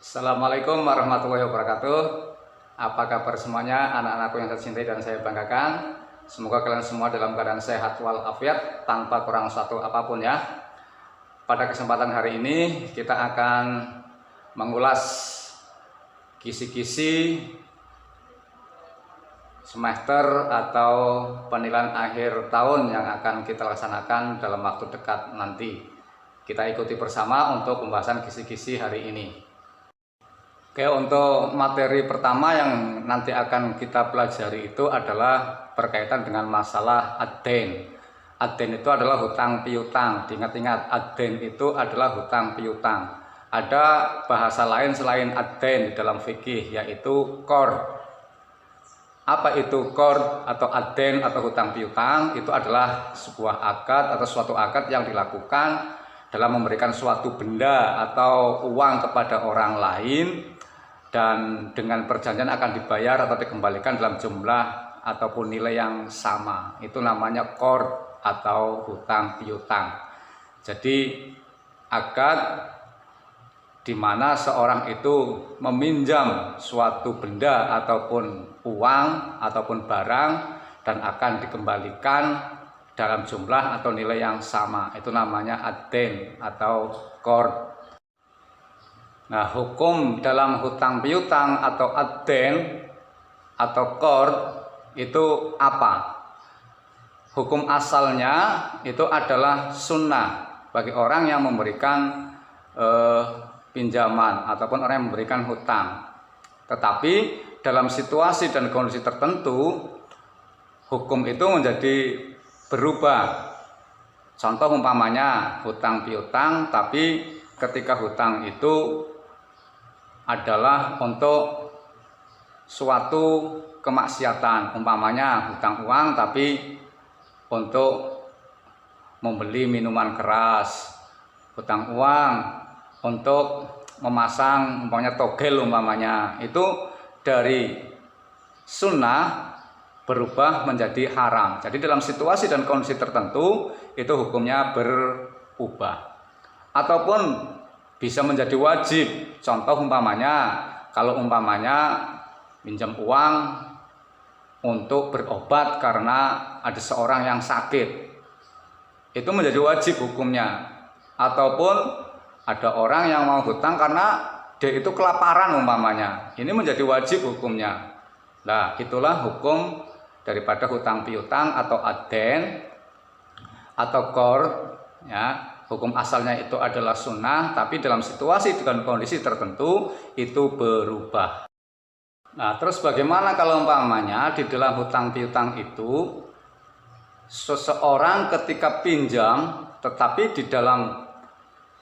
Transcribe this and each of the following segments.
Assalamualaikum warahmatullahi wabarakatuh. Apa kabar semuanya, anak-anakku yang saya cintai dan saya banggakan. Semoga kalian semua dalam keadaan sehat walafiat tanpa kurang satu apapun ya. Pada kesempatan hari ini kita akan mengulas kisi-kisi semester atau penilaian akhir tahun yang akan kita laksanakan dalam waktu dekat nanti. Kita ikuti bersama untuk pembahasan kisi-kisi hari ini. Oke, untuk materi pertama yang nanti akan kita pelajari itu adalah berkaitan dengan masalah ad-dain. Ad-dain itu adalah hutang piutang. Diingat-ingat, ad-dain itu adalah hutang piutang. Ada bahasa lain selain ad-dain di dalam fikih, yaitu qard. Apa itu qard atau ad-dain atau hutang piutang? Itu adalah sebuah akad atau suatu akad yang dilakukan dalam memberikan suatu benda atau uang kepada orang lain, dan dengan perjanjian akan dibayar atau dikembalikan dalam jumlah ataupun nilai yang sama. Itu namanya qard atau hutang piutang. Jadi akad di mana seorang itu meminjam suatu benda ataupun uang ataupun barang dan akan dikembalikan dalam jumlah atau nilai yang sama. Itu namanya ad-dain atau qard. Nah, hukum dalam hutang piutang atau ad-dain atau qard itu apa? Hukum asalnya itu adalah sunnah bagi orang yang memberikan pinjaman ataupun orang yang memberikan hutang. Tetapi dalam situasi dan kondisi tertentu hukum itu menjadi berubah. Contoh umpamanya hutang piutang, tapi ketika hutang itu adalah untuk suatu kemaksiatan, umpamanya hutang uang tapi untuk membeli minuman keras, hutang uang untuk memasang umpamanya togel umpamanya, itu dari sunnah berubah menjadi haram. Jadi dalam situasi dan kondisi tertentu itu hukumnya berubah ataupun bisa menjadi wajib. Contoh umpamanya, kalau umpamanya pinjam uang untuk berobat karena ada seorang yang sakit, itu menjadi wajib hukumnya. Ataupun ada orang yang mau hutang karena dia itu kelaparan umpamanya, ini menjadi wajib hukumnya. Nah, itulah hukum daripada hutang piutang atau ad-dain atau qard ya. Hukum asalnya itu adalah sunnah, tapi dalam situasi dan kondisi tertentu itu berubah. Nah, terus bagaimana kalau umpamanya di dalam hutang piutang itu seseorang ketika pinjam, tetapi di dalam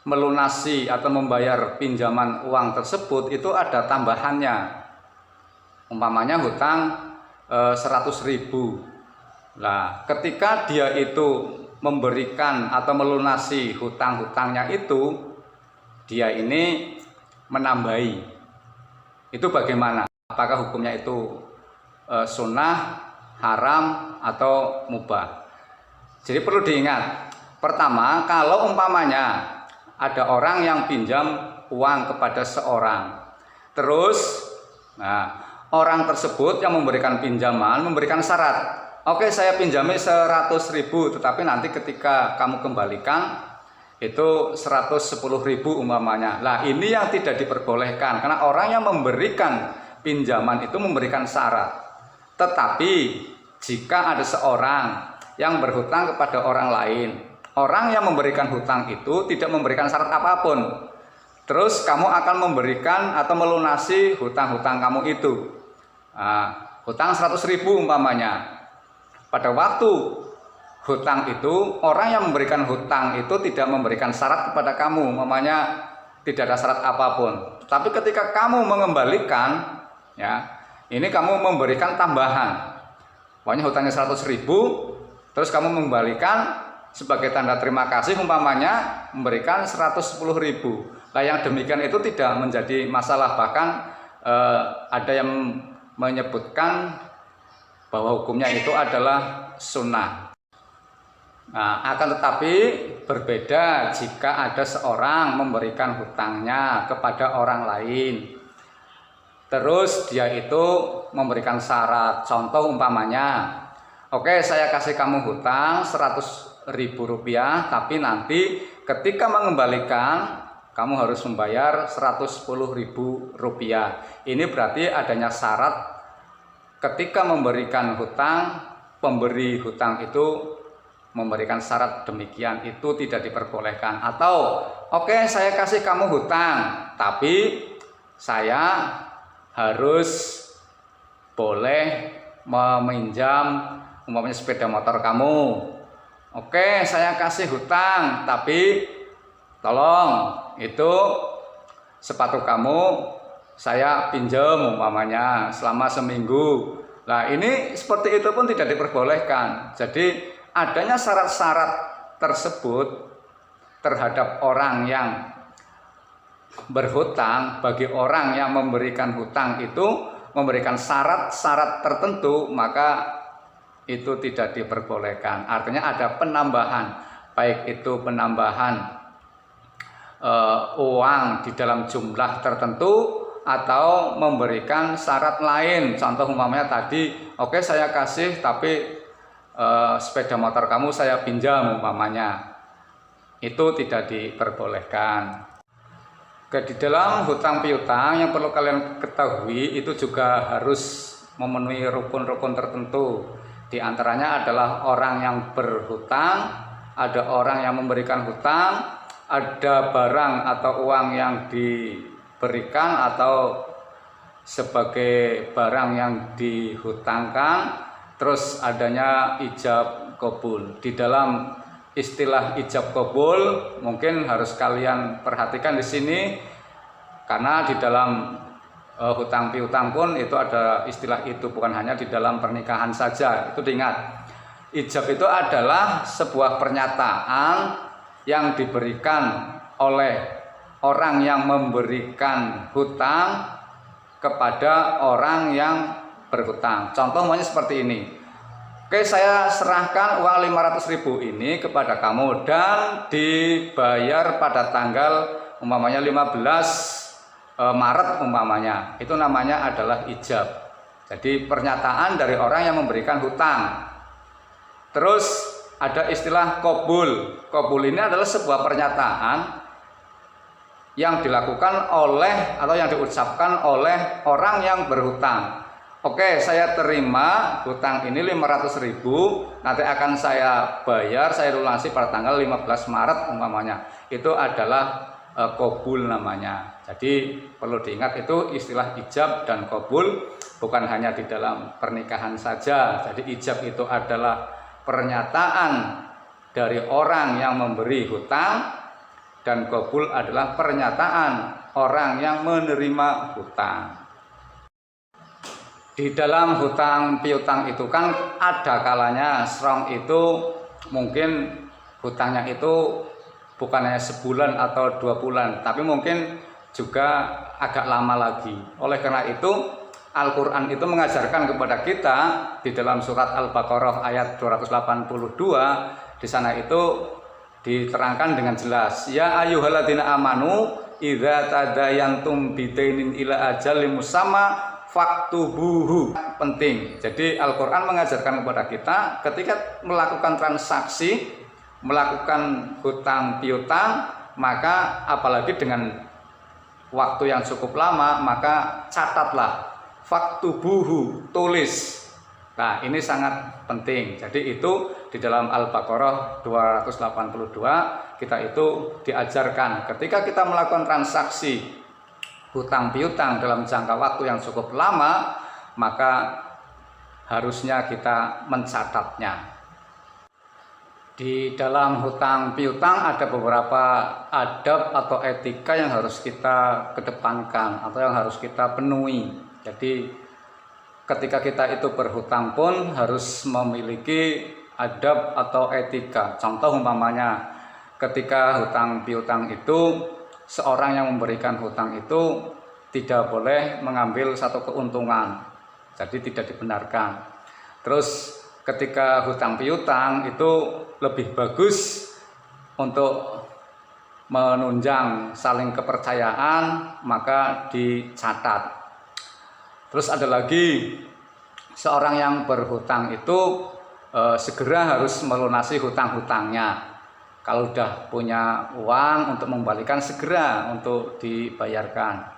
melunasi atau membayar pinjaman uang tersebut itu ada tambahannya. Umpamanya hutang 100.000. Nah, ketika dia itu memberikan atau melunasi hutang-hutangnya itu, dia ini menambahi. Itu bagaimana? Apakah hukumnya itu sunnah, haram, atau mubah? Jadi perlu diingat, pertama, kalau umpamanya ada orang yang pinjam uang kepada seorang, terus orang tersebut yang memberikan pinjaman memberikan syarat, oke, saya pinjami 100.000, tetapi nanti ketika kamu kembalikan itu 110.000 umpamanya. Nah, ini yang tidak diperbolehkan karena orang yang memberikan pinjaman itu memberikan syarat. Tetapi jika ada seorang yang berhutang kepada orang lain, orang yang memberikan hutang itu tidak memberikan syarat apapun, terus kamu akan memberikan atau melunasi hutang-hutang kamu itu. Nah, hutang 100.000 umpamanya. Pada waktu hutang itu, orang yang memberikan hutang itu tidak memberikan syarat kepada kamu, umpamanya tidak ada syarat apapun. Tapi ketika kamu mengembalikan, ya, ini kamu memberikan tambahan. Pokoknya hutangnya 100.000, terus kamu mengembalikan sebagai tanda terima kasih, umpamanya memberikan 110.000. Nah, yang demikian itu tidak menjadi masalah, bahkan ada yang menyebutkan bahwa hukumnya itu adalah sunnah. Nah, akan tetapi berbeda jika ada seorang memberikan hutangnya kepada orang lain. Terus dia itu memberikan syarat. Contoh umpamanya, oke, saya kasih kamu hutang 100.000 rupiah, tapi nanti ketika mengembalikan kamu harus membayar 110.000 rupiah. Ini berarti adanya syarat ketika memberikan hutang, pemberi hutang itu memberikan syarat demikian, itu tidak diperbolehkan. Atau oke, saya kasih kamu hutang, tapi saya harus boleh meminjam umpamanya sepeda motor kamu. Oke, saya kasih hutang, tapi tolong itu sepatu kamu saya pinjam umpamanya selama seminggu. Nah, ini seperti itu pun tidak diperbolehkan. Jadi adanya syarat-syarat tersebut terhadap orang yang berhutang, bagi orang yang memberikan hutang itu memberikan syarat-syarat tertentu, maka itu tidak diperbolehkan. Artinya ada penambahan, baik itu penambahan uang di dalam jumlah tertentu atau memberikan syarat lain. Contoh umpamanya tadi, oke, saya kasih tapi sepeda motor kamu saya pinjam umpamanya, itu tidak diperbolehkan. Di dalam hutang piutang yang perlu kalian ketahui itu juga harus memenuhi rukun-rukun tertentu. Di antaranya adalah orang yang berhutang, ada orang yang memberikan hutang, ada barang atau uang yang diberikan atau sebagai barang yang dihutangkan, terus adanya ijab qabul. Di dalam istilah ijab qabul mungkin harus kalian perhatikan di sini, karena di dalam hutang piutang pun itu ada istilah itu, bukan hanya di dalam pernikahan saja. Itu diingat, ijab itu adalah sebuah pernyataan yang diberikan oleh orang yang memberikan hutang kepada orang yang berhutang. Contohnya seperti ini. Oke, saya serahkan uang 500.000 ini kepada kamu dan dibayar pada tanggal umpamanya 15 Maret umpamanya. Itu namanya adalah ijab. Jadi pernyataan dari orang yang memberikan hutang. Terus ada istilah qabul. Qabul ini adalah sebuah pernyataan yang dilakukan oleh atau yang diucapkan oleh orang yang berhutang. Oke, saya terima hutang ini 500.000, nanti akan saya bayar, saya lunasi pada tanggal 15 Maret umpamanya. Itu adalah qabul namanya. Jadi perlu diingat, itu istilah ijab dan qabul bukan hanya di dalam pernikahan saja. Jadi ijab itu adalah pernyataan dari orang yang memberi hutang, dan qabul adalah pernyataan orang yang menerima hutang. Di dalam hutang piutang itu kan ada kalanya serong itu mungkin hutangnya itu bukan hanya sebulan atau 2 bulan, tapi mungkin juga agak lama lagi. Oleh karena itu Al-Quran itu mengajarkan kepada kita di dalam surat Al-Baqarah ayat 282, di sana itu diterangkan dengan jelas, ya ayyuhalladzina amanu idza tadayantum bidainin ila ajalin musamma faktubuhu. Penting. Jadi Al-Quran mengajarkan kepada kita ketika melakukan transaksi, melakukan hutang piutang, maka apalagi dengan waktu yang cukup lama, maka catatlah, faktubuhu, tulis. Nah, ini sangat penting. Jadi itu di dalam Al-Baqarah 282 kita itu diajarkan ketika kita melakukan transaksi hutang piutang dalam jangka waktu yang cukup lama, maka harusnya kita mencatatnya. Di dalam hutang piutang ada beberapa adab atau etika yang harus kita kedepankan atau yang harus kita penuhi. Jadi ketika kita itu berhutang pun harus memiliki adab atau etika. Contoh umpamanya ketika hutang piutang itu, seorang yang memberikan hutang itu tidak boleh mengambil satu keuntungan, jadi tidak dibenarkan. Terus ketika hutang piutang itu lebih bagus untuk menunjang saling kepercayaan, maka dicatat. Terus ada lagi, seorang yang berhutang itu segera harus melunasi hutang-hutangnya. Kalau udah punya uang untuk membalikan, segera untuk dibayarkan.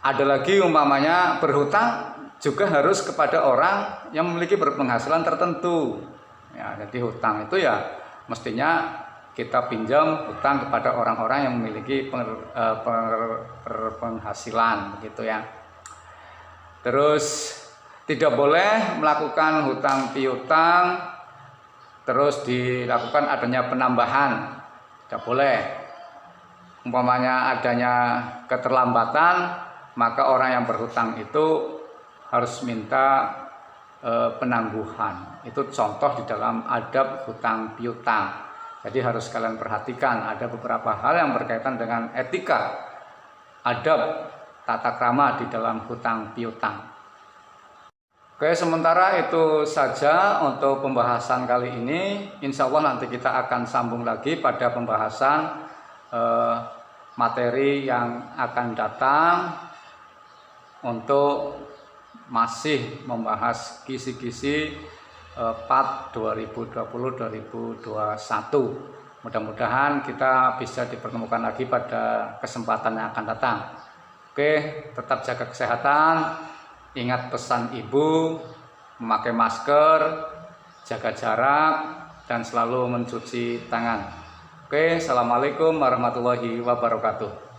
Ada lagi umpamanya berhutang juga harus kepada orang yang memiliki berpenghasilan tertentu. Ya, jadi hutang itu ya mestinya kita pinjam hutang kepada orang-orang yang memiliki berpenghasilan, begitu ya. Terus tidak boleh melakukan hutang piutang terus dilakukan adanya penambahan, tidak boleh. Umpamanya adanya keterlambatan, maka orang yang berhutang itu harus minta penangguhan. Itu contoh di dalam adab hutang piutang. Jadi harus kalian perhatikan, ada beberapa hal yang berkaitan dengan etika, adab, tata krama di dalam hutang piutang. Oke, sementara itu saja untuk pembahasan kali ini. Insya Allah nanti kita akan sambung lagi pada pembahasan materi yang akan datang untuk masih membahas kisi-kisi PAT 2020-2021. Mudah-mudahan kita bisa dipertemukan lagi pada kesempatan yang akan datang. Oke, tetap jaga kesehatan, ingat pesan ibu, memakai masker, jaga jarak, dan selalu mencuci tangan. Oke, assalamualaikum warahmatullahi wabarakatuh.